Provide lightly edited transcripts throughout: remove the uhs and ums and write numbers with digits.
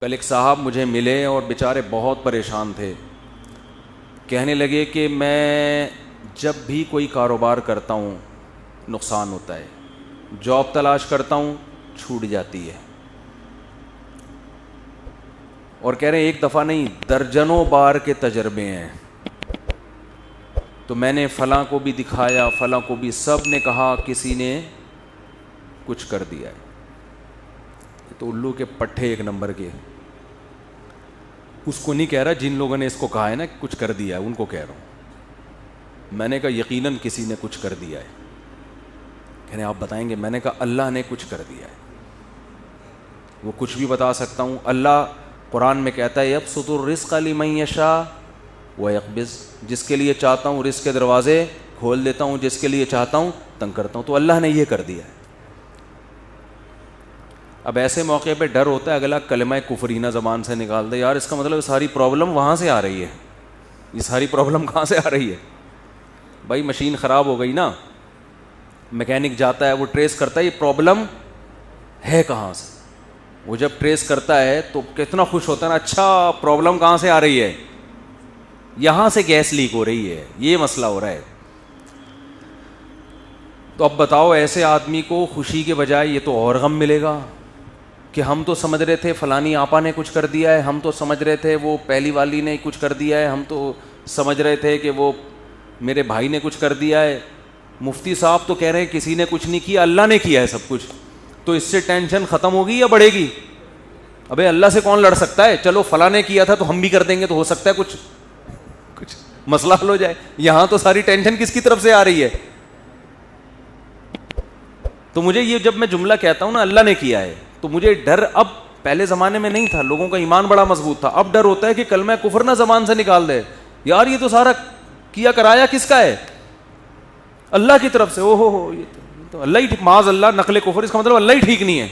کل ایک صاحب مجھے ملے اور بیچارے بہت پریشان تھے. کہنے لگے کہ میں جب بھی کوئی کاروبار کرتا ہوں نقصان ہوتا ہے, جاب تلاش کرتا ہوں چھوٹ جاتی ہے, اور کہہ رہے ہیں ایک دفعہ نہیں درجنوں بار کے تجربے ہیں. تو میں نے فلاں کو بھی دکھایا, فلاں کو بھی, سب نے کہا کسی نے کچھ کر دیا ہے. تو الو کے پٹھے ایک نمبر کے. اس کو نہیں کہہ رہا جن لوگوں نے اس کو کہا ہے نا کچھ کر دیا ہے, ان کو کہہ رہا ہوں. میں نے کہا یقیناً کسی نے کچھ کر دیا ہے. کہنے آپ بتائیں گے؟ میں نے کہا اللہ نے کچھ کر دیا ہے. وہ کچھ بھی بتا سکتا ہوں. اللہ قرآن میں کہتا ہے یبسط الرزق لمن یشاء ویقبض, جس کے لیے چاہتا ہوں رزق کے دروازے کھول دیتا ہوں, جس کے لیے چاہتا ہوں تنگ کرتا ہوں. تو اللہ نے یہ کر دیا ہے. اب ایسے موقع پہ ڈر ہوتا ہے اگلا کلمہ کفرینہ زبان سے نکال دے, یار اس کا مطلب ساری پرابلم وہاں سے آ رہی ہے. یہ ساری پرابلم کہاں سے آ رہی ہے؟ بھائی مشین خراب ہو گئی نا, میکینک جاتا ہے وہ ٹریس کرتا ہے یہ پرابلم ہے کہاں سے. وہ جب ٹریس کرتا ہے تو کتنا خوش ہوتا ہے نا, اچھا پرابلم کہاں سے آ رہی ہے, یہاں سے گیس لیک ہو رہی ہے, یہ مسئلہ ہو رہا ہے. تو اب بتاؤ ایسے آدمی کو خوشی کے بجائے یہ تو اور غم ملے گا کہ ہم تو سمجھ رہے تھے فلانی آپا نے کچھ کر دیا ہے, ہم تو سمجھ رہے تھے وہ پہلی والی نے کچھ کر دیا ہے, ہم تو سمجھ رہے تھے کہ وہ میرے بھائی نے کچھ کر دیا ہے. مفتی صاحب تو کہہ رہے ہیں کسی نے کچھ نہیں کیا, اللہ نے کیا ہے سب کچھ. تو اس سے ٹینشن ختم ہوگی یا بڑھے گی؟ ابے اللہ سے کون لڑ سکتا ہے؟ چلو فلاں نے کیا تھا تو ہم بھی کر دیں گے, تو ہو سکتا ہے کچھ مسئلہ حل ہو جائے. یہاں تو ساری ٹینشن کس کی طرف سے آ رہی ہے؟ تو مجھے یہ جب میں جملہ کہتا ہوں نا اللہ نے کیا ہے, تو مجھے ڈر اب, پہلے زمانے میں نہیں تھا, لوگوں کا ایمان بڑا مضبوط تھا. اب ڈر ہوتا ہے کہ کلمہ کفر نہ زبان سے نکال دے. یار یہ تو سارا کیا کرایا کس کا ہے؟ اللہ کی طرف سے. او ہو یہ تو اللہ ہی, معاذ اللہ نقل کفر, اس کا مطلب اللہ ہی ٹھیک نہیں ہے.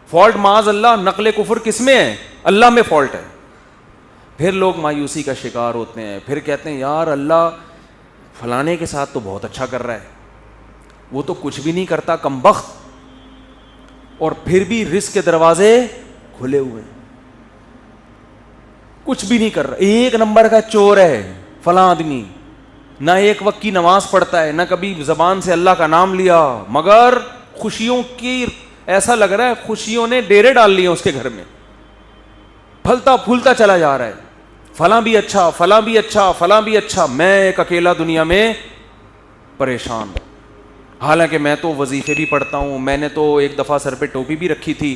فالٹ معاذ اللہ نقل کفر کس میں ہے؟ اللہ میں فالٹ ہے. پھر لوگ مایوسی کا شکار ہوتے ہیں, پھر کہتے ہیں یار اللہ فلانے کے ساتھ تو بہت اچھا کر رہا ہے, وہ تو کچھ بھی نہیں کرتا کمبخت, اور پھر بھی رزق کے دروازے کھلے ہوئے ہیں, کچھ بھی نہیں کر رہا, ایک نمبر کا چور ہے فلاں آدمی. نہ ایک وقت کی نماز پڑھتا ہے, نہ کبھی زبان سے اللہ کا نام لیا, مگر خوشیوں کی ایسا لگ رہا ہے خوشیوں نے ڈیرے ڈال لیے اس کے گھر میں, پھلتا پھولتا چلا جا رہا ہے. فلاں بھی اچھا, فلاں بھی اچھا, فلاں بھی اچھا, میں ایک اکیلا دنیا میں پریشان. حالانکہ میں تو وظیفے بھی پڑھتا ہوں, میں نے تو ایک دفعہ سر پہ ٹوپی بھی رکھی تھی,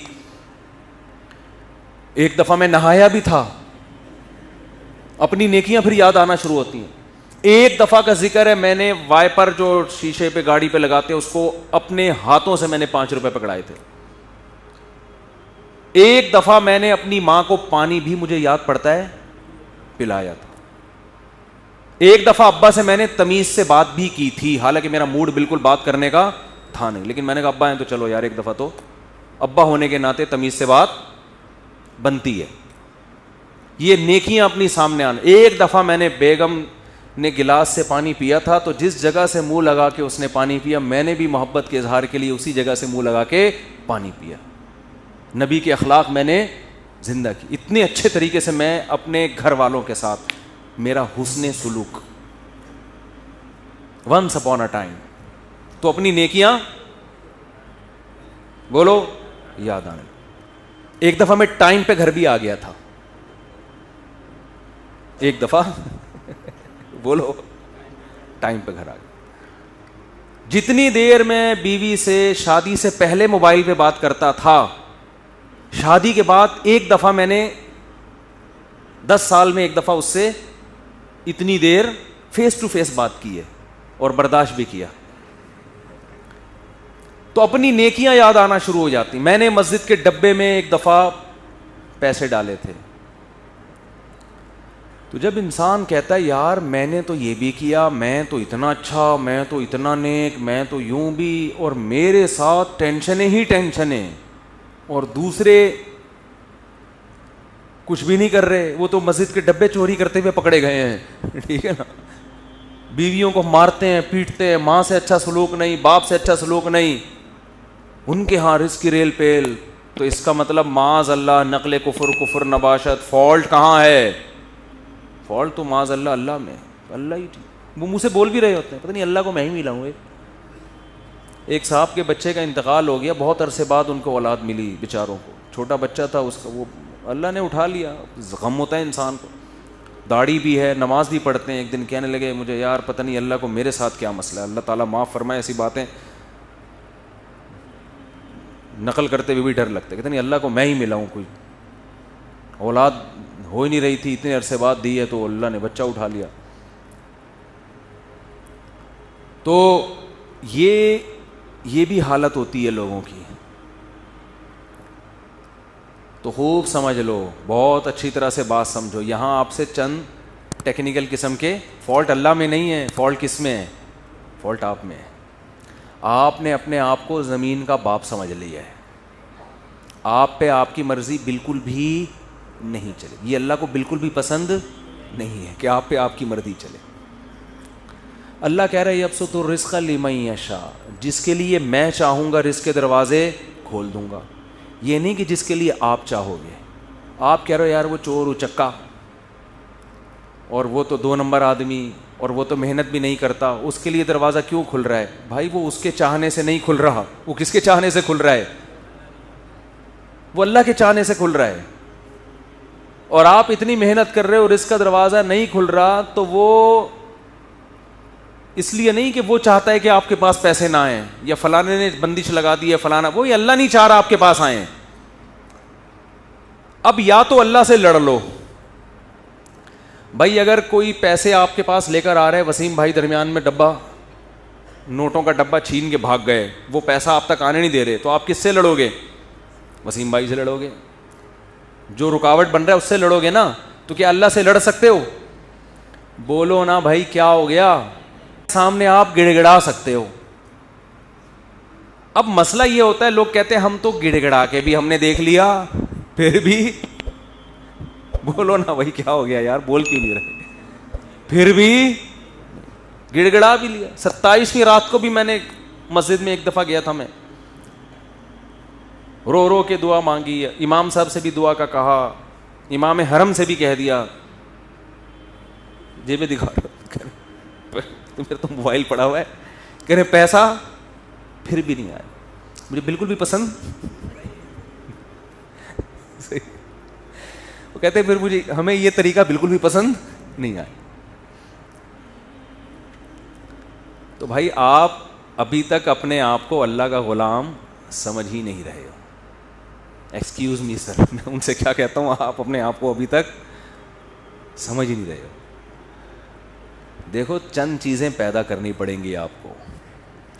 ایک دفعہ میں نہایا بھی تھا. اپنی نیکیاں پھر یاد آنا شروع ہوتی ہیں. ایک دفعہ کا ذکر ہے, میں نے وائپر جو شیشے پہ گاڑی پہ لگاتے اس کو اپنے ہاتھوں سے میں نے 5 روپے پکڑائے تھے. ایک دفعہ میں نے اپنی ماں کو پانی بھی, مجھے یاد پڑتا ہے, پلایا تھا. ایک دفعہ ابا سے میں نے تمیز سے بات بھی کی تھی, حالانکہ میرا موڈ بالکل بات کرنے کا تھا نہیں, لیکن میں نے کہا ابا ہیں تو چلو یار ایک دفعہ تو ابا ہونے کے ناطے تمیز سے بات بنتی ہے. یہ نیکیاں اپنی سامنے آنا. ایک دفعہ میں نے بیگم نے گلاس سے پانی پیا تھا, تو جس جگہ سے منہ لگا کے اس نے پانی پیا, میں نے بھی محبت کے اظہار کے لیے اسی جگہ سے منہ لگا کے پانی پیا. نبی کے اخلاق میں نے زندہ کی. اتنے اچھے طریقے سے میں اپنے گھر والوں کے ساتھ, میرا حسن سلوک ونس اپون اے ٹائم. تو اپنی نیکیاں بولو یاد آنے. ایک دفعہ میں ٹائم پہ گھر بھی آ گیا تھا, ایک دفعہ بولو ٹائم پہ گھر آ گیا. جتنی دیر میں بیوی سے شادی سے پہلے موبائل پہ بات کرتا تھا, شادی کے بعد ایک دفعہ میں نے 10 سال میں ایک دفعہ اس سے اتنی دیر فیس ٹو فیس بات کی ہے, اور برداشت بھی کیا. تو اپنی نیکیاں یاد آنا شروع ہو جاتی. میں نے مسجد کے ڈبے میں ایک دفعہ پیسے ڈالے تھے. تو جب انسان کہتا ہے یار میں نے تو یہ بھی کیا, میں تو اتنا اچھا, میں تو اتنا نیک, میں تو یوں بھی, اور میرے ساتھ ٹینشنیں ہی ٹینشنیں, اور دوسرے کچھ بھی نہیں کر رہے, وہ تو مسجد کے ڈبے چوری کرتے ہوئے پکڑے گئے ہیں. ٹھیک ہے نا, بیویوں کو مارتے ہیں, پیٹتے ہیں, ماں سے اچھا سلوک نہیں, باپ سے اچھا سلوک نہیں, ان کے ہاں رزق کی ریل پیل, تو اس کا مطلب معاذ اللہ نقل کفر، کفر نباشت، فالٹ کہاں ہے؟ فالٹ تو معاذ اللہ اللہ میں، اللہ ہی وہ منہ سے بول بھی رہے ہوتے ہیں پتہ نہیں اللہ کو میں ہی ملا ہوں۔ ایک صاحب کے بچے کا انتقال ہو گیا، بہت عرصے بعد ان کو اولاد ملی بیچاروں کو، چھوٹا بچہ تھا اس کا، وہ اللہ نے اٹھا لیا، غم ہوتا ہے انسان کو، داڑھی بھی ہے، نماز بھی پڑھتے ہیں۔ ایک دن کہنے لگے مجھے یار پتہ نہیں اللہ کو میرے ساتھ کیا مسئلہ ہے، اللہ تعالیٰ معاف فرمائے، ایسی باتیں نقل کرتے ہوئے بھی ڈر لگتا ہے، کہتے نہیں اللہ کو میں ہی ملا ہوں، کوئی اولاد ہو ہی نہیں رہی تھی، اتنے عرصے بعد دی ہے تو اللہ نے بچہ اٹھا لیا۔ تو یہ بھی حالت ہوتی ہے لوگوں کی، تو خوب سمجھ لو، بہت اچھی طرح سے بات سمجھو۔ یہاں آپ سے چند ٹیکنیکل قسم کے فالٹ اللہ میں نہیں ہے، فالٹ کس میں ہے؟ فالٹ آپ میں ہے۔ آپ نے اپنے آپ کو زمین کا باپ سمجھ لیا ہے، آپ پہ آپ کی مرضی بالکل بھی نہیں چلے، یہ اللہ کو بالکل بھی پسند نہیں ہے کہ آپ پہ آپ کی مرضی چلے۔ اللہ کہہ رہا ہے یبسط الرزق لمن یشاء، جس کے لیے میں چاہوں گا رزق کے دروازے کھول دوں گا، یہ نہیں کہ جس کے لیے آپ چاہو گے۔ آپ کہہ رہے ہو یار وہ چور اچکا اور وہ تو 2 نمبر آدمی اور وہ تو محنت بھی نہیں کرتا، اس کے لیے دروازہ کیوں کھل رہا ہے؟ بھائی وہ اس کے چاہنے سے نہیں کھل رہا، وہ کس کے چاہنے سے کھل رہا ہے؟ وہ اللہ کے چاہنے سے کھل رہا ہے۔ اور آپ اتنی محنت کر رہے ہو، رزق کا دروازہ نہیں کھل رہا، تو وہ اس لیے نہیں کہ وہ چاہتا ہے کہ آپ کے پاس پیسے نہ آئیں یا فلانے نے بندش لگا دی ہے فلانا، وہ اللہ نہیں چاہ رہا آپ کے پاس آئیں۔ اب یا تو اللہ سے لڑ لو بھائی، اگر کوئی پیسے آپ کے پاس لے کر آ رہے ہیں، وسیم بھائی درمیان میں ڈبہ نوٹوں کا ڈبہ چھین کے بھاگ گئے، وہ پیسہ آپ تک آنے نہیں دے رہے، تو آپ کس سے لڑو گے؟ وسیم بھائی سے لڑو گے۔ جو رکاوٹ بن رہا ہے اس سے لڑو گے نا، تو کیا اللہ سے لڑ سکتے ہو؟ بولو نا بھائی کیا ہو گیا؟ سامنے آپ گڑ گڑا سکتے ہو۔ اب مسئلہ یہ ہوتا ہے، لوگ کہتے ہیں ہم تو گڑ گڑا کے بھی ہم نے دیکھ لیا، پھر بھی بولو نا بھائی کیا ہو گیا یار، بول کیوں نہیں رہے؟ پھر بھی گڑ گڑا بھی لیا۔ 27ویں رات کو بھی میں نے مسجد میں ایک دفعہ گیا تھا، میں رو رو کے دعا مانگی، امام صاحب سے بھی دعا کا کہا، امام حرم سے بھی کہہ دیا، جیبیں دکھا پھر تو موبائل پڑا ہوا ہے، کہہ رہے پیسہ، پھر بھی نہیں آیا، مجھے بالکل بھی پسند وہ کہتے پھر مجھے ہمیں یہ طریقہ بالکل بھی پسند نہیں آیا۔ تو بھائی آپ ابھی تک اپنے آپ کو اللہ کا غلام سمجھ ہی نہیں رہے ہو۔ ایکسکیوز می سر، میں ان سے کیا کہتا ہوں، آپ اپنے آپ کو ابھی تک سمجھ ہی نہیں رہے ہو۔ دیکھو چند چیزیں پیدا کرنی پڑیں گی آپ کو،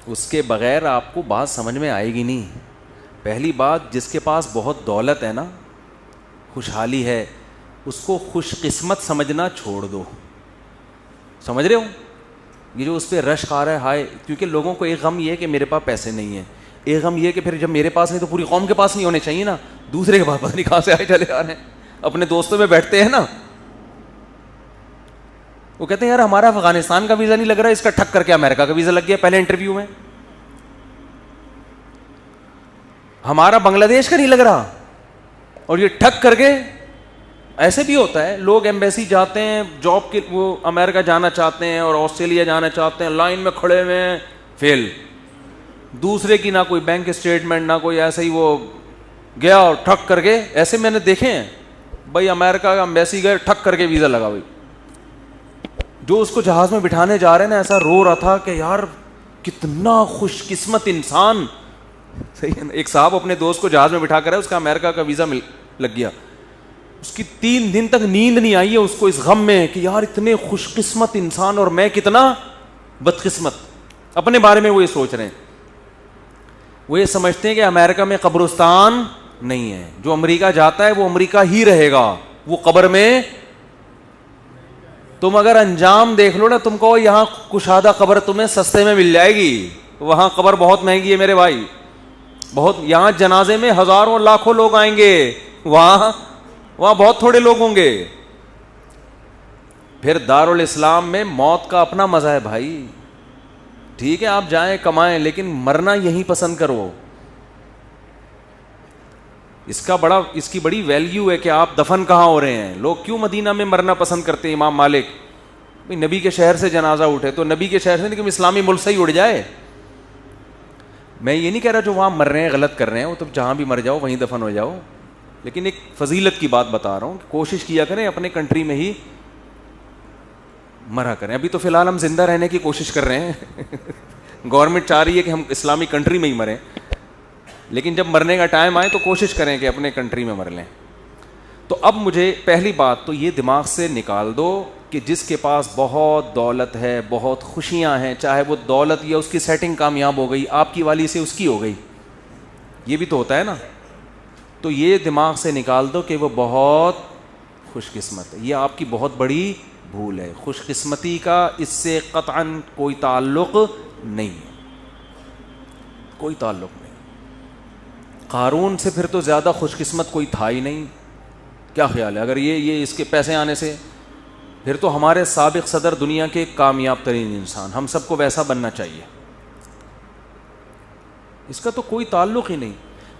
اس کے بغیر آپ کو بات سمجھ میں آئے گی نہیں۔ پہلی بات، جس کے پاس بہت دولت ہے نا، خوشحالی ہے، اس کو خوش قسمت سمجھنا چھوڑ دو۔ سمجھ رہے ہو؟ یہ جو اس پہ رشک آ رہا ہے ہائے، کیونکہ لوگوں کو ایک غم یہ ہے کہ میرے پاس پیسے نہیں ہیں، ایک غم یہ کہ پھر جب میرے پاس نہیں تو پوری قوم کے پاس نہیں ہونے چاہیے نا، دوسرے کے پاس پتہ نہیں کہاں سے آئے چلے آ رہے ہیں۔ اپنے دوستوں میں بیٹھتے ہیں نا، وہ کہتے ہیں یار ہمارا افغانستان کا ویزا نہیں لگ رہا، اس کا ٹھک کر کے امریکہ کا ویزا لگ گیا پہلے انٹرویو میں، ہمارا بنگلہ دیش کا نہیں لگ رہا، اور یہ ٹھک کر کے۔ ایسے بھی ہوتا ہے، لوگ ایمبیسی جاتے ہیں جاب کے، وہ امریکہ جانا چاہتے ہیں اور آسٹریلیا جانا چاہتے ہیں، لائن میں کھڑے ہوئے ہیں، فیل، دوسرے کی نہ کوئی بینک اسٹیٹمنٹ نہ کوئی، ایسے ہی وہ گیا اور ٹھک کر کے۔ ایسے میں نے دیکھے ہیں بھائی، امریکہ کا ایمبیسی گئے، ٹھک کر کے ویزا لگا بھائی۔ جو اس کو جہاز میں بٹھانے جا رہے ہیں نا، ایسا رو رہا تھا کہ یار کتنا خوش قسمت انسان، صحیح ہے نا۔ ایک صاحب اپنے دوست کو جہاز میں بٹھا کر ہے، اس کا امریکہ کا ویزا لگ گیا، اس کی 3 دن تک نیند نہیں آئی ہے اس کو، اس غم میں کہ یار اتنے خوش قسمت انسان اور میں کتنا بدقسمت۔ اپنے بارے میں وہ یہ سوچ رہے ہیں، وہ یہ سمجھتے ہیں کہ امریکہ میں قبرستان نہیں ہے، جو امریکہ جاتا ہے وہ امریکہ ہی رہے گا، وہ قبر میں۔ تم اگر انجام دیکھ لو نا، تم کہو یہاں کشادہ قبر تمہیں سستے میں مل جائے گی، وہاں قبر بہت مہنگی ہے میرے بھائی، بہت، یہاں جنازے میں ہزاروں لاکھوں لوگ آئیں گے، وہاں بہت تھوڑے لوگ ہوں گے۔ پھر دارالاسلام میں موت کا اپنا مزہ ہے بھائی، ٹھیک ہے آپ جائیں کمائیں، لیکن مرنا یہیں پسند کرو۔ اس کی بڑی ویلیو ہے کہ آپ دفن کہاں ہو رہے ہیں. لوگ کیوں مدینہ میں مرنا پسند کرتے ہیں؟ امام مالک نبی کے شہر سے جنازہ اٹھے تو نبی کے شہر سے نہیں کہ اسلامی ملک سے ہی اڑ جائے. میں یہ نہیں کہہ رہا جو وہاں مر رہے ہیں غلط کر رہے ہیں, وہ تو جہاں بھی مر جاؤ وہیں دفن ہو جاؤ, لیکن ایک فضیلت کی بات بتا رہا ہوں کہ کوشش کیا کریں اپنے کنٹری میں ہی مرا کریں. ابھی تو فی الحال ہم زندہ رہنے کی کوشش کر رہے ہیں, گورنمنٹ چاہ رہی ہے کہ ہم اسلامی کنٹری میں ہی مریں, لیکن جب مرنے کا ٹائم آئے تو کوشش کریں کہ اپنے کنٹری میں مر لیں. تو اب مجھے پہلی بات تو یہ دماغ سے نکال دو کہ جس کے پاس بہت دولت ہے, بہت خوشیاں ہیں, چاہے وہ دولت یا اس کی سیٹنگ کامیاب ہو گئی, آپ کی والی سے اس کی ہو گئی, یہ بھی تو ہوتا ہے نا, تو یہ دماغ سے نکال دو کہ وہ بہت خوش قسمت ہے. یہ آپ کی بہت بڑی بھول ہے. خوش قسمتی کا اس سے قطعاً کوئی تعلق نہیں ہے, کوئی تعلق نہیں. قارون سے پھر تو زیادہ خوش قسمت کوئی تھا ہی نہیں. کیا خیال ہے؟ اگر یہ اس کے پیسے آنے سے, پھر تو ہمارے سابق صدر دنیا کے کامیاب ترین انسان, ہم سب کو ویسا بننا چاہیے. اس کا تو کوئی تعلق ہی نہیں.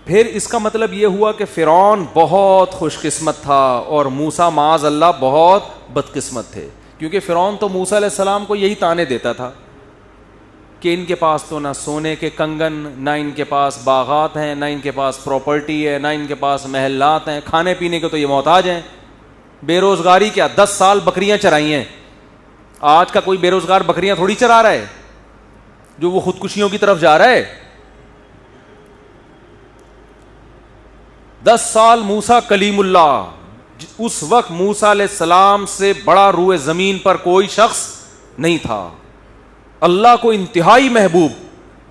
پھر اس کا مطلب یہ ہوا کہ فرعون بہت خوش قسمت تھا اور موسیٰ معاذ اللہ بہت بدقسمت تھے, کیونکہ فرعون تو موسیٰ علیہ السلام کو یہی طعنے دیتا تھا کہ ان کے پاس تو نہ سونے کے کنگن, نہ ان کے پاس باغات ہیں, نہ ان کے پاس پراپرٹی ہے, نہ ان کے پاس محلات ہیں, کھانے پینے کے تو یہ محتاج ہیں. بے روزگاری کیا, 10 سال بکریاں چرائی ہیں. آج کا کوئی بے روزگار بکریاں تھوڑی چرا رہا ہے جو وہ خودکشیوں کی طرف جا رہا ہے. 10 سال موسیٰ کلیم اللہ, اس وقت موسیٰ علیہ السلام سے بڑا روئے زمین پر کوئی شخص نہیں تھا, اللہ کو انتہائی محبوب,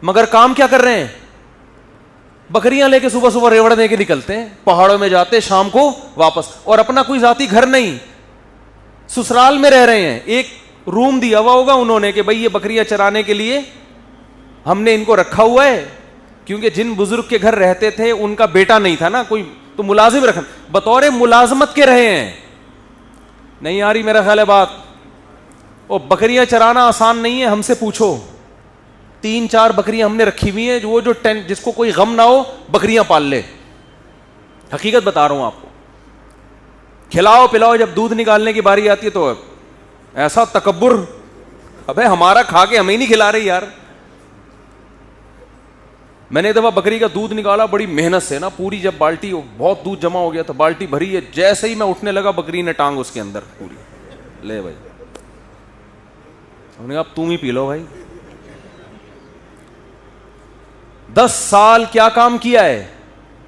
مگر کام کیا کر رہے ہیں؟ بکریاں لے کے صبح صبح ریوڑنے کے نکلتے ہیں, پہاڑوں میں جاتے, شام کو واپس, اور اپنا کوئی ذاتی گھر نہیں, سسرال میں رہ رہے ہیں. ایک روم دیا ہوا ہوگا انہوں نے کہ بھئی یہ بکریاں چرانے کے لیے ہم نے ان کو رکھا ہوا ہے, کیونکہ جن بزرگ کے گھر رہتے تھے ان کا بیٹا نہیں تھا نا کوئی, تو ملازم رکھنا, بطور ملازمت کے رہے ہیں. نہیں آ رہی میرا خیال ہے بات؟ اور بکریاں چرانا آسان نہیں ہے, ہم سے پوچھو. 3-4 بکریاں ہم نے رکھی ہوئی ہیں, وہ جو جس کو کوئی غم نہ ہو بکریاں پال لے. حقیقت بتا رہا ہوں آپ کو. کھلاؤ پلاؤ, جب دودھ نکالنے کی باری آتی ہے تو ایسا تکبر, ابے ہمارا کھا کے ہمیں نہیں کھلا رہی یار. میں نے ایک دفعہ بکری کا دودھ نکالا بڑی محنت سے نا, پوری جب بالٹی, بہت دودھ جمع ہو گیا تھا, بالٹی بھری ہے, جیسے ہی میں اٹھنے لگا بکری نے ٹانگ اس کے اندر پوری, لے بھائی. ہم نے کہا اب تم ہی پی لو بھائی. 10 سال کیا کام کیا ہے؟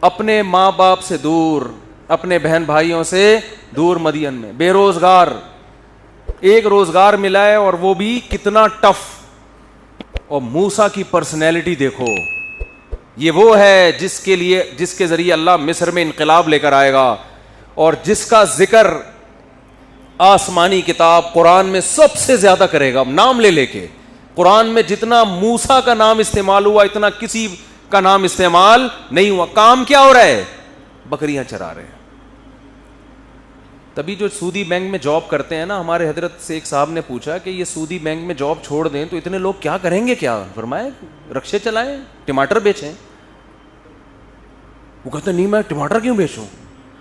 اپنے ماں باپ سے دور, اپنے بہن بھائیوں سے دور, مدین میں بے روزگار. ایک روزگار ملا ہے اور وہ بھی کتنا ٹف. اور موسیٰ کی پرسنالٹی دیکھو, یہ وہ ہے جس کے ذریعے اللہ مصر میں انقلاب لے کر آئے گا, اور جس کا ذکر آسمانی کتاب قرآن میں سب سے زیادہ کرے گا, نام لے لے کے. قرآن میں جتنا موسیٰ کا نام استعمال ہوا اتنا کسی کا نام استعمال نہیں ہوا. کام کیا ہو رہا ہے؟ بکریاں چرا رہے ہیں. تبھی جو سودی بینک میں جاب کرتے ہیں نا, ہمارے حضرت سے ایک صاحب نے پوچھا کہ یہ سودی بینک میں جاب چھوڑ دیں تو اتنے لوگ کیا کریں گے؟ کیا فرمائے, رکشے چلائیں, ٹماٹر بیچیں. وہ کہتے نہیں میں ٹماٹر کیوں بیچوں؟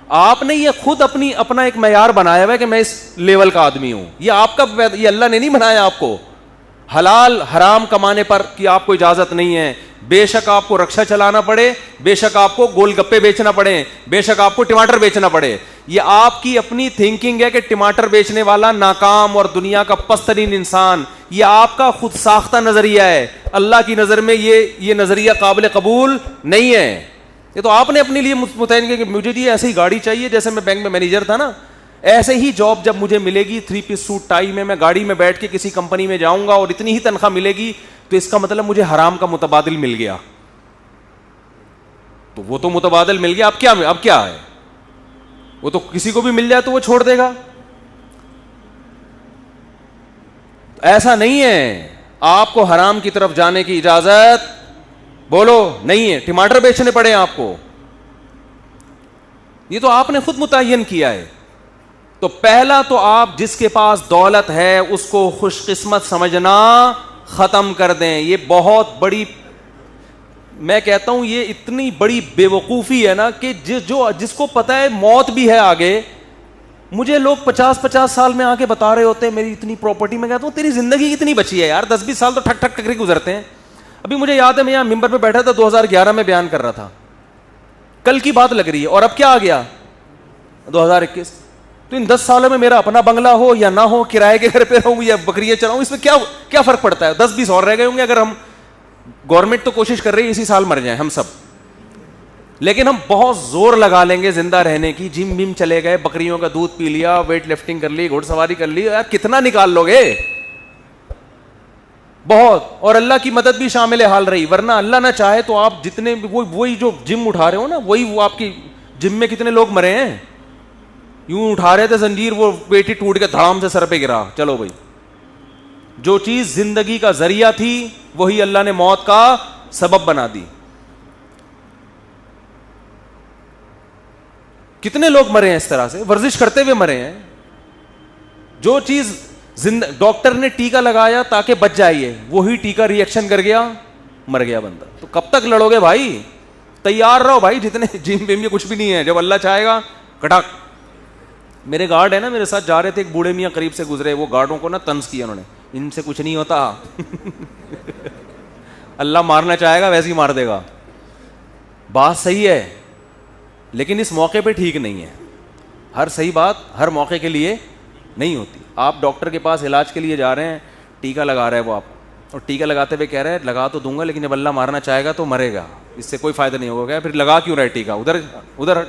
آپ نے یہ خود اپنا ایک معیار بنایا ہوا ہے کہ میں اس لیول کا آدمی ہوں. یہ آپ کا, یہ اللہ نے نہیں بنایا آپ کو. حلال حرام کمانے پر کی آپ کو اجازت نہیں ہے. بے شک آپ کو رکشہ چلانا پڑے, بے شک آپ کو گول گپے بیچنا پڑے, بے شک آپ کو ٹماٹر بیچنا پڑے. یہ آپ کی اپنی تھنکنگ ہے کہ ٹماٹر بیچنے والا ناکام اور دنیا کا پست ترین انسان. یہ آپ کا خود ساختہ نظریہ ہے. اللہ کی نظر میں یہ نظریہ قابل قبول نہیں ہے. یہ تو آپ نے اپنے لیے متعین کیا کہ مجھے جی ایسی گاڑی چاہیے, جیسے میں بینک میں مینیجر تھا نا, ایسے ہی جاب جب مجھے ملے گی 3 پیس سوٹ ٹائی میں گاڑی میں بیٹھ کے کسی کمپنی میں جاؤں گا اور اتنی ہی تنخواہ ملے گی, تو اس کا مطلب مجھے حرام کا متبادل مل گیا. تو وہ تو متبادل مل گیا, اب کیا ہے؟ وہ تو کسی کو بھی مل جائے تو وہ چھوڑ دے گا. ایسا نہیں ہے. آپ کو حرام کی طرف جانے کی اجازت بولو نہیں ہے. ٹماٹر بیچنے پڑے آپ کو, یہ تو آپ نے خود متعین کیا ہے. تو پہلا تو آپ جس کے پاس دولت ہے اس کو خوش قسمت سمجھنا ختم کر دیں. یہ بہت بڑی میں کہتا ہوں یہ اتنی بڑی بے وقوفی ہے نا کہ جس کو پتا ہے موت بھی ہے آگے. مجھے لوگ 50 سال میں آ کے بتا رہے ہوتے ہیں میری اتنی پراپرٹی. میں کہتا ہوں تیری زندگی کتنی بچی ہے یار, 10-20 سال تو ٹھک ٹھک ٹک گزرتے ہیں. ابھی مجھے یاد ہے میں یہاں ممبر پہ بیٹھا تھا 2011 میں بیان کر رہا تھا, کل کی بات لگ رہی ہے, اور اب کیا آ گیا 2021. تو ان 10 سالوں میں میرا اپنا بنگلہ ہو یا نہ ہو, کرائے کے گھر پہ رہوں یا بکریاں چراؤں, اس میں کیا فرق پڑتا ہے؟ 10-20 اور رہ گئے ہوں گے. اگر ہم, گورنمنٹ تو کوشش کر رہی ہے اسی سال مر جائیں ہم سب, لیکن ہم بہت زور لگا لیں گے زندہ رہنے کی. جم بم چلے گئے, بکریوں کا دودھ پی لیا, ویٹ لفٹنگ کر لی, گھوڑ سواری کر لی, یار کتنا نکال لو گے؟ بہت. اور اللہ کی مدد بھی شامل حال رہی, ورنہ اللہ نہ چاہے تو آپ جتنے وہی جو جم اٹھا رہے ہو نا, وہی وہ آپ کی جم میں کتنے لوگ مرے ہیں. یوں اٹھا رہے تھے زنجیر, وہ پیٹی ٹوٹ کے دھڑام سے سر پہ گرا. چلو بھائی, جو چیز زندگی کا ذریعہ تھی وہی اللہ نے موت کا سبب بنا دی. کتنے لوگ مرے ہیں اس طرح سے, ورزش کرتے ہوئے مرے ہیں. جو چیز ڈاکٹر نے ٹیکا لگایا تاکہ بچ جائیے, وہی ٹیکا ری ایکشن کر گیا, مر گیا بندہ. تو کب تک لڑو گے بھائی؟ تیار رہو بھائی, جتنے جم بم یہ کچھ بھی نہیں ہے, جب اللہ چاہے گا کٹاک. میرے گارڈ ہے نا, میرے ساتھ جا رہے تھے, ایک بوڑھے میاں قریب سے گزرے, وہ گارڈوں کو نا طنز کیا انہوں نے, ان سے کچھ نہیں ہوتا اللہ مارنا چاہے گا ویسے ہی مار دے گا. بات صحیح ہے لیکن اس موقع پہ ٹھیک نہیں ہے. ہر صحیح بات ہر موقع کے لیے نہیں ہوتی. آپ ڈاکٹر کے پاس علاج کے لیے جا رہے ہیں, ٹیکا لگا رہا ہے وہ آپ, اور ٹیکا لگاتے ہوئے کہہ رہے ہیں لگا تو دوں گا لیکن جب اللہ مارنا چاہے گا تو مرے گا, اس سے کوئی فائدہ نہیں ہوگا. پھر لگا کیوں رہے ٹیکا, ادھر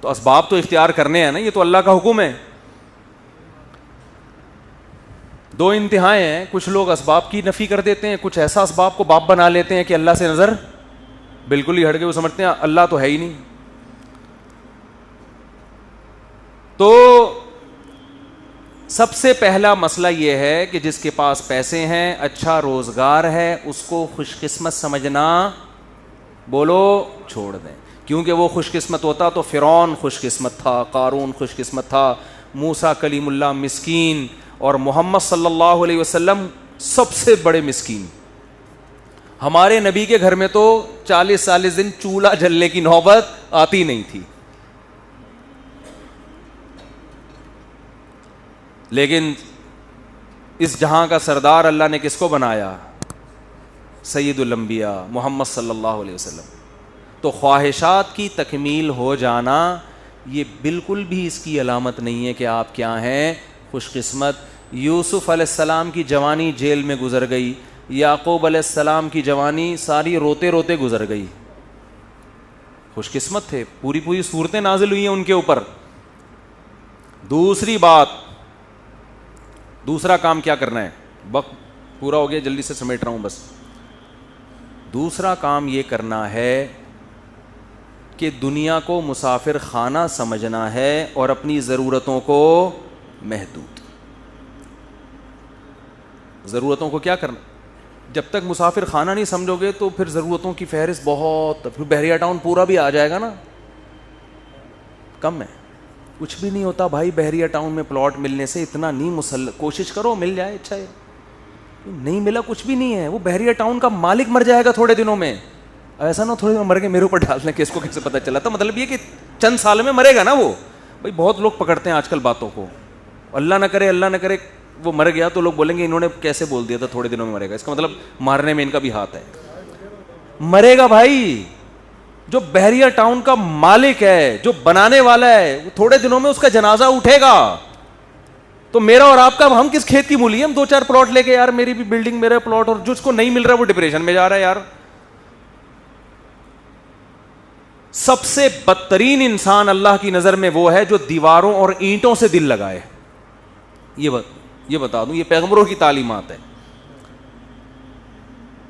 تو اسباب تو اختیار کرنے ہیں نا, یہ تو اللہ کا حکم ہے. دو انتہائیں ہیں, کچھ لوگ اسباب کی نفی کر دیتے ہیں, کچھ ایسا اسباب کو باپ بنا لیتے ہیں کہ اللہ سے نظر بالکل ہی ہٹ گئے, وہ سمجھتے ہیں اللہ تو ہے ہی نہیں. تو سب سے پہلا مسئلہ یہ ہے کہ جس کے پاس پیسے ہیں, اچھا روزگار ہے, اس کو خوش قسمت سمجھنا بولو چھوڑ دیں. کیونکہ وہ خوش قسمت ہوتا تو فرعون خوش قسمت تھا, قارون خوش قسمت تھا, موسیٰ کلیم اللہ مسکین, اور محمد صلی اللہ علیہ وسلم سب سے بڑے مسکین. ہمارے نبی کے گھر میں تو 40 دن چولہا جلنے کی نوبت آتی نہیں تھی. لیکن اس جہاں کا سردار اللہ نے کس کو بنایا؟ سید الانبیاء محمد صلی اللہ علیہ وسلم. تو خواہشات کی تکمیل ہو جانا یہ بالکل بھی اس کی علامت نہیں ہے کہ آپ کیا ہیں خوش قسمت. یوسف علیہ السلام کی جوانی جیل میں گزر گئی, یعقوب علیہ السلام کی جوانی ساری روتے روتے گزر گئی, خوش قسمت تھے, پوری صورتیں نازل ہوئی ہیں ان کے اوپر. دوسری بات, دوسرا کام کیا کرنا ہے, وقت پورا ہو گیا جلدی سے سمیٹ رہا ہوں بس. دوسرا کام یہ کرنا ہے کہ دنیا کو مسافر خانہ سمجھنا ہے اور اپنی ضرورتوں کو محدود. ضرورتوں کو کیا کرنا, جب تک مسافر خانہ نہیں سمجھو گے تو پھر ضرورتوں کی فہرست بہت, پھر بحریہ ٹاؤن پورا بھی آ جائے گا نا, کم ہے, کچھ بھی نہیں ہوتا بھائی. بحریہ ٹاؤن میں پلاٹ ملنے سے اتنا نہیں, کوشش کرو مل جائے, اچھا ہے, نہیں ملا کچھ بھی نہیں ہے. وہ بحریہ ٹاؤن کا مالک مر جائے گا تھوڑے دنوں میں, ایسا نہ تھوڑے دنوں مر کے میرے اوپر ڈال دیں کہ اس کو کیسے پتہ چلا تھا. مطلب یہ کہ چند سال میں مرے گا نا وہ. بھائی بہت لوگ پکڑتے ہیں آج کل باتوں کو, اللہ نہ کرے وہ مر گیا تو لوگ بولیں گے انہوں نے کیسے بول دیا تھا تھوڑے دنوں میں مرے گا, اس کا مطلب مارنے میں ان کا بھی ہاتھ ہے. مرے گا بھائی. جو بحریہ ٹاؤن کا مالک ہے, جو بنانے والا ہے, وہ تھوڑے دنوں میں اس کا جنازہ اٹھے گا. تو میرا اور آپ کا, ہم کس کھیت کی مولی, ہم 2-4 پلاٹ لے کے یار میری بھی بلڈنگ میرا پلاٹ, اور جس کو نہیں مل رہا وہ ڈپریشن میں جا رہا ہے یار. سب سے بدترین انسان اللہ کی نظر میں وہ ہے جو دیواروں اور اینٹوں سے دل لگائے. یہ بتا دوں, یہ پیغمبروں کی تعلیمات ہے.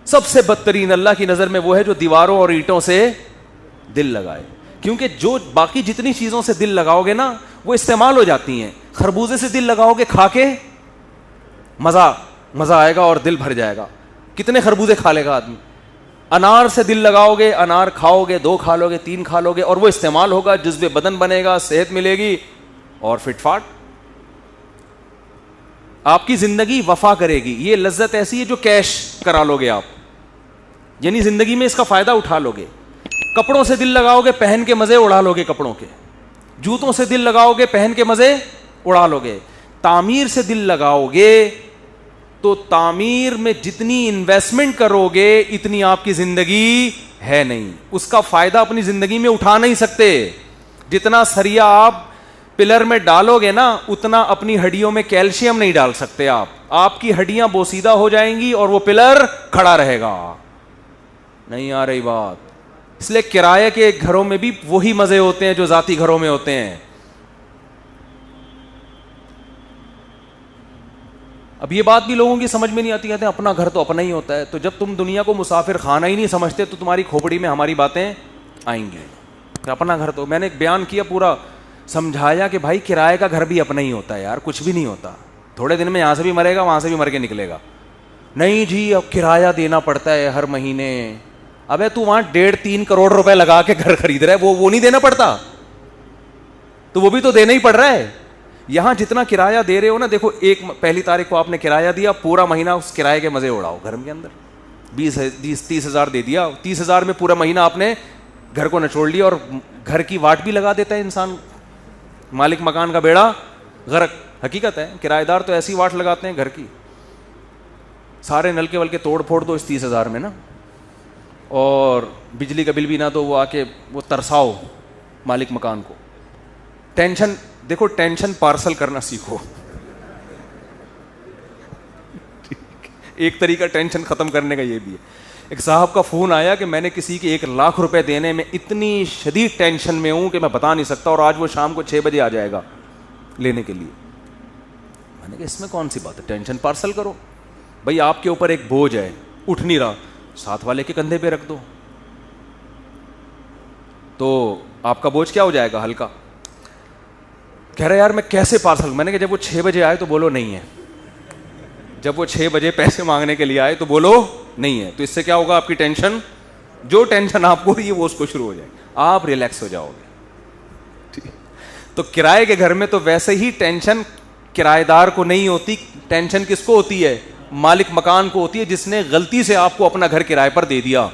سب سے بدترین اللہ کی نظر میں وہ ہے جو دیواروں اور اینٹوں سے دل لگائے. کیونکہ جو باقی جتنی چیزوں سے دل لگاؤ گے نا وہ استعمال ہو جاتی ہیں. خربوزے سے دل لگاؤ گے, کھا کے مزہ آئے گا اور دل بھر جائے گا, کتنے خربوزے کھا لے گا آدمی. انار سے دل لگاؤ گے, انار کھاؤ گے, 2 کھا لو گے, 3 کھا لو گے, اور وہ استعمال ہوگا, جذب بدن بنے گا, صحت ملے گی اور فٹ فاٹ. آپ کی زندگی وفا کرے گی. یہ لذت ایسی ہے جو کیش کرا لو گے آپ. یعنی زندگی میں اس کا فائدہ اٹھا لو گے. کپڑوں سے دل لگاؤ گے, پہن کے مزے اڑا لو گے کپڑوں کے. جوتوں سے دل لگاؤ گے, پہن کے مزے اڑا لو گے. تعمیر سے دل لگاؤ گے تو تعمیر میں جتنی انویسٹمنٹ کرو گے اتنی آپ کی زندگی ہے نہیں, اس کا فائدہ اپنی زندگی میں اٹھا نہیں سکتے. جتنا سریا آپ پلر میں ڈالو گے نا اتنا اپنی ہڈیوں میں کیلشیم نہیں ڈال سکتے آپ کی ہڈیاں بوسیدہ ہو جائیں گی اور وہ پلر کھڑا رہے گا. نہیں آ رہی بات؟ اس لیے کرائے کے گھروں میں بھی وہی مزے ہوتے ہیں جو ذاتی گھروں میں ہوتے ہیں. اب یہ بات بھی لوگوں کی سمجھ میں نہیں آتی, کہتے ہیں اپنا گھر تو اپنا ہی ہوتا ہے. تو جب تم دنیا کو مسافر خانہ ہی نہیں سمجھتے تو تمہاری کھوپڑی میں ہماری باتیں آئیں گی. اپنا گھر تو میں نے ایک بیان کیا, پورا سمجھایا کہ بھائی کرائے کا گھر بھی اپنا ہی ہوتا ہے یار, کچھ بھی نہیں ہوتا. تھوڑے دن میں یہاں سے بھی مرے گا, وہاں سے بھی مر کے نکلے گا. نہیں جی اب کرایہ دینا پڑتا ہے ہر مہینے. ابے تو وہاں 1.5-3 کروڑ روپے لگا کے گھر خرید رہا ہے, وہ نہیں دینا پڑتا؟ تو وہ بھی تو دینا ہی پڑ رہا ہے. یہاں جتنا کرایہ دے رہے ہو نا, دیکھو 1 تاریخ کو آپ نے کرایہ دیا, پورا مہینہ اس کرایے کے مزے اڑاؤ گھر کے اندر. 20-30 ہزار دے دیا, 30 ہزار میں پورا مہینہ آپ نے گھر کو نچوڑ لیا. اور گھر کی واٹ بھی لگا دیتا ہے انسان, مالک مکان کا بیڑا غرق. حقیقت ہے, کرایہ دار تو ایسی واٹ لگاتے ہیں گھر کی, سارے نلکے ولکے توڑ پھوڑ دو اس 30 ہزار میں نا, اور بجلی کا بل بھی نہ دو, وہ آ کے وہ ترساؤ مالک مکان کو. ٹینشن دیکھو, ٹینشن پارسل کرنا سیکھو. ایک طریقہ ٹینشن ختم کرنے کا یہ بھی ہے. ایک صاحب کا فون آیا کہ میں نے کسی کے 1 لاکھ روپے دینے میں اتنی شدید ٹینشن میں ہوں کہ میں بتا نہیں سکتا, اور آج وہ شام کو 6 بجے آ جائے گا لینے کے لیے. میں نے کہا اس میں کون سی بات ہے, ٹینشن پارسل کرو. بھائی آپ کے اوپر ایک بوجھ ہے, اٹھ نہیں رہا, ساتھ والے کے کندھے پہ رکھ دو, تو آپ کا بوجھ کیا ہو جائے گا, ہلکا. کہہ رہے یار میں کیسے پارسل. میں نے کہا جب وہ 6 بجے آئے تو بولو نہیں ہے, جب وہ 6 بجے پیسے مانگنے کے لیے آئے تو بولو نہیں ہے. تو اس سے کیا ہوگا, آپ کی ٹینشن, جو ٹینشن آپ کو رہی ہے وہ اس کو شروع ہو جائے, آپ ریلیکس ہو جاؤ گے. تو کرائے کے گھر میں تو ویسے ہی ٹینشن کرایہ دار کو نہیں ہوتی, ٹینشن کس کو ہوتی ہے, مالک مکان کو ہوتی ہے, جس نے غلطی سے آپ کو اپنا گھر کرائے پر دے دیا.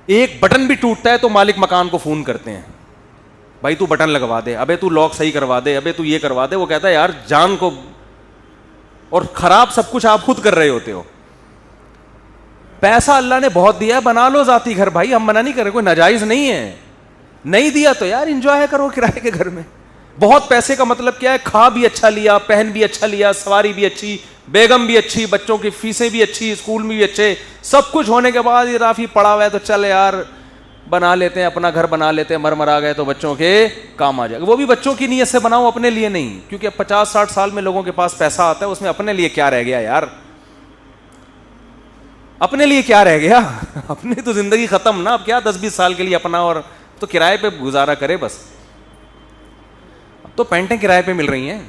ایک بٹن بھی ٹوٹتا ہے تو مالک مکان کو فون کرتے ہیں, بھائی تو بٹن لگوا دے, ابے تو لاک صحیح کروا دے, ابے تو یہ کروا دے. وہ کہتا ہے یار جان کو, اور خراب سب کچھ آپ خود کر رہے ہوتے ہو. پیسہ اللہ نے بہت دیا ہے, بنا لو ذاتی گھر بھائی, ہم منع نہیں کر رہے, کوئی ناجائز نہیں ہے. نہیں دیا تو یار انجوائے کرو کرائے کے گھر میں. بہت پیسے کا مطلب کیا ہے, کھا بھی اچھا لیا, پہن بھی اچھا لیا, سواری بھی اچھی, بیگم بھی اچھی, بچوں کی فیسیں بھی اچھی, اسکول میں بھی اچھے, سب کچھ ہونے کے بعد یہ رافی پڑا ہوا ہے تو چل یار بنا لیتے ہیں اپنا گھر, بنا لیتے ہیں, مر آ گئے تو بچوں کے کام آ جائے گا. وہ بھی بچوں کی نیت سے بناؤ, اپنے لیے نہیں, کیونکہ اب 50-60 سال میں لوگوں کے پاس پیسہ آتا ہے, اس میں اپنے لیے کیا رہ گیا یار, اپنے لیے کیا رہ گیا, اپنی تو زندگی ختم نا. اب کیا 10-20 سال کے لیے اپنا, اور تو کرائے پہ گزارا کرے بس. اب تو پینٹیں کرائے پہ مل رہی ہیں.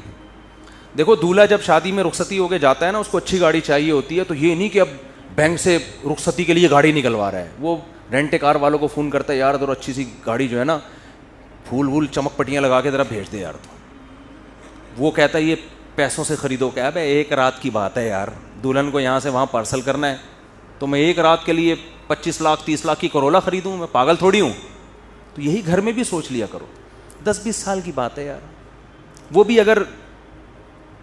دیکھو دولہا جب شادی میں رخصتی ہو کے جاتا ہے نا, اس کو اچھی گاڑی چاہیے ہوتی ہے, تو یہ نہیں کہ اب بینک سے رخصتی کے لیے گاڑی نکلوا رہا ہے, وہ رینٹ کار والوں کو فون کرتا ہے, یار ذرا اچھی سی گاڑی جو ہے نا, پھول وول چمک پٹیاں لگا کے ذرا بھیج دے یار. تو وہ کہتا ہے یہ پیسوں سے خریدو. کیا ہے, ایک رات کی بات ہے یار, دلہن کو یہاں سے وہاں پارسل کرنا ہے, تو میں ایک رات کے لیے 25 لاکھ 30 لاکھ کی کرولا خریدوں, میں پاگل تھوڑی ہوں. تو یہی گھر میں بھی سوچ لیا کرو, 10-20 سال کی بات ہے یار, وہ بھی اگر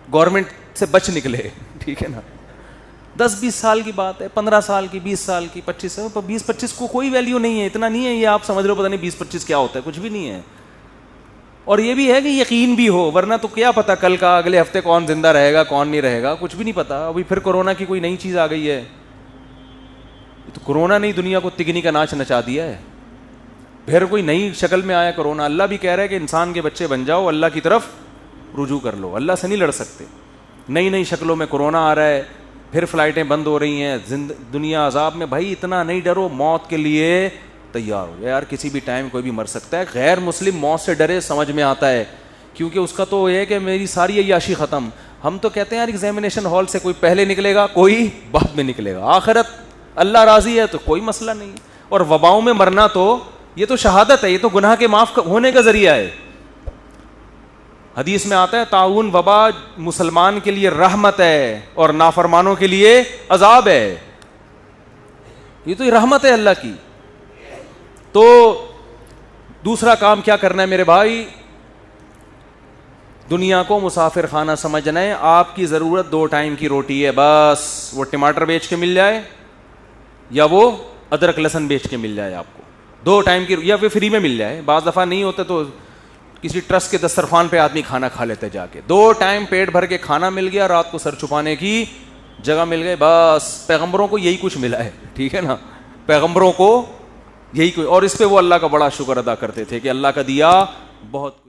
گورنمنٹ سے بچ نکلے, ٹھیک ہے نا, 10-20 سال کی بات ہے, 15 سال کی, 20 سال کی, 25 کو کوئی ویلیو نہیں ہے, اتنا نہیں ہے. یہ آپ سمجھ رہے ہو پتہ نہیں 20-25 کیا ہوتا ہے, کچھ بھی نہیں ہے. اور یہ بھی ہے کہ یقین بھی ہو, ورنہ تو کیا پتا کل کا, اگلے ہفتے کون زندہ رہے گا کون نہیں رہے گا, کچھ بھی نہیں پتا. ابھی پھر کورونا کی کوئی نئی چیز آ گئی ہے, تو کورونا نے دنیا کو تگنی کا ناچ نچا دیا ہے. پھر کوئی نئی شکل میں آیا کورونا. اللہ بھی کہہ رہا ہے کہ انسان کے بچے بن جاؤ, اللہ کی طرف رجوع کر لو, اللہ سے نہیں لڑ سکتے. نئی شکلوں میں کورونا آ رہا ہے, پھر فلائٹیں بند ہو رہی ہیں, دنیا عذاب میں. بھائی اتنا نہیں ڈرو, موت کے لیے تیار ہو یار, کسی بھی ٹائم کوئی بھی مر سکتا ہے. غیر مسلم موت سے ڈرے, سمجھ میں آتا ہے, کیونکہ اس کا تو یہ ہے کہ میری ساری عیاشی ختم. ہم تو کہتے ہیں یار ایگزامینیشن ہال سے کوئی پہلے نکلے گا, کوئی بعد میں نکلے گا, آخرت اللہ راضی ہے تو کوئی مسئلہ نہیں. اور وباؤں میں مرنا تو یہ تو شہادت ہے, یہ تو گناہ کے معاف ہونے کا ذریعہ ہے. حدیث میں آتا ہے طاعون وبا مسلمان کے لیے رحمت ہے اور نافرمانوں کے لیے عذاب ہے. یہ تو رحمت ہے اللہ کی. تو دوسرا کام کیا کرنا ہے میرے بھائی؟ دنیا کو مسافر خانہ سمجھنا ہے. آپ کی ضرورت 2 ٹائم کی روٹی ہے بس. وہ ٹماٹر بیچ کے مل جائے یا وہ ادرک لہسن بیچ کے مل جائے آپ کو. 2 ٹائم کی, یا پھر فری میں مل جائے. بعض دفعہ نہیں ہوتا تو کسی ٹرسٹ کے دسترخوان پہ آدمی کھانا کھا لیتے جا کے. 2 ٹائم پیٹ بھر کے کھانا مل گیا, رات کو سر چھپانے کی جگہ مل گئی, بس. پیغمبروں کو یہی کچھ ملا ہے, ٹھیک ہے نا, پیغمبروں کو یہی کوئی. اور اس پہ وہ اللہ کا بڑا شکر ادا کرتے تھے کہ اللہ کا دیا بہت